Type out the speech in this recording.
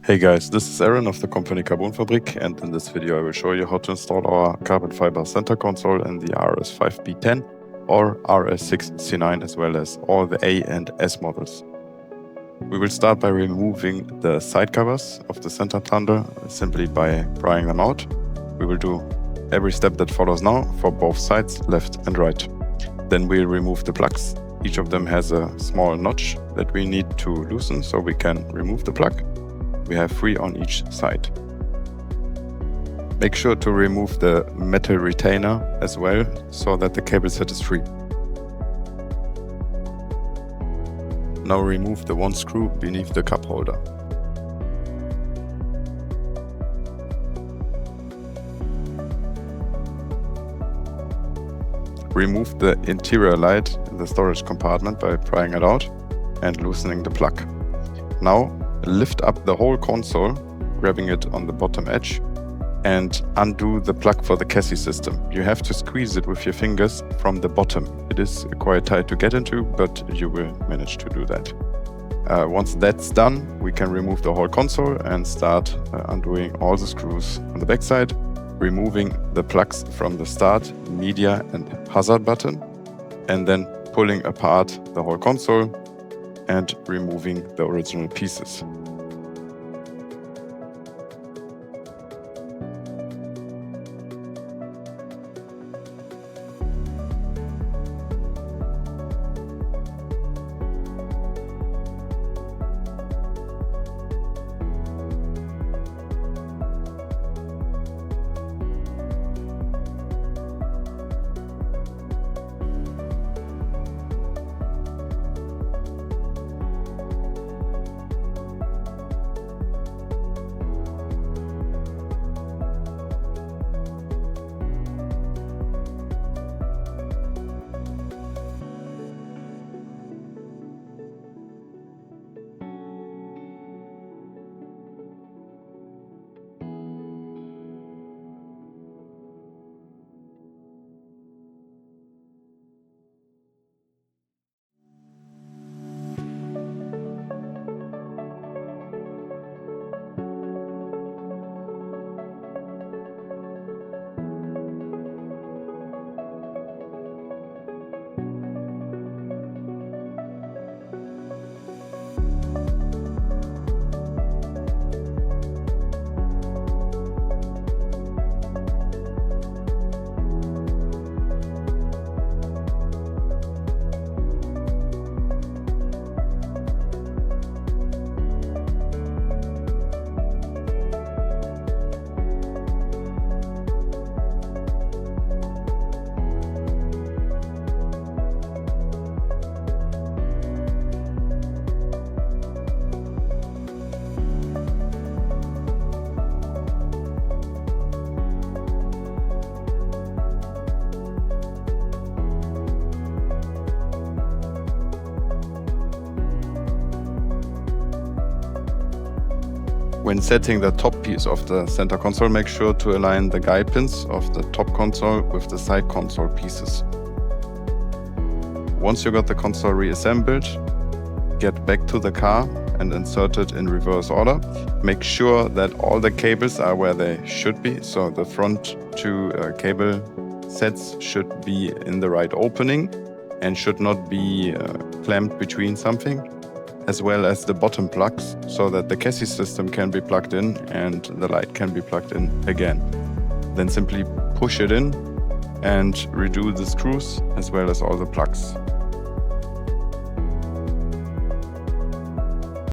Hey guys, this is Aaron of the company Carbon Fabrik, and in this video I will show you how to install our carbon fiber center console in the RS5 B10 or RS6 C9 as well as all the A and S models. We will start by removing the side covers of the center plunger simply by prying them out. We will do every step that follows now for both sides, left and right. Then we'll remove the plugs. Each of them has a small notch that we need to loosen so we can remove the plug. We have 3 on each side. Make sure to remove the metal retainer as well so that the cable set is free. Now remove the one screw beneath the cup holder. Remove the interior light in the storage compartment by prying it out and loosening the plug. Now lift up the whole console, grabbing it on the bottom edge, and undo the plug for the chassis system. You have to squeeze it with your fingers from the bottom. It is quite tight to get into, but you will manage to do that. Once that's done, we can remove the whole console and start undoing all the screws on the backside, removing the plugs from the start, media and hazard button, and then pulling apart the whole console and removing the original pieces. When setting the top piece of the center console, make sure to align the guide pins of the top console with the side console pieces. Once you got the console reassembled, get back to the car and insert it in reverse order. Make sure that all the cables are where they should be, so the front 2 cable sets should be in the right opening and should not be clamped between something, as well as the bottom plugs, so that the chassis system can be plugged in and the light can be plugged in again. Then simply push it in and redo the screws as well as all the plugs.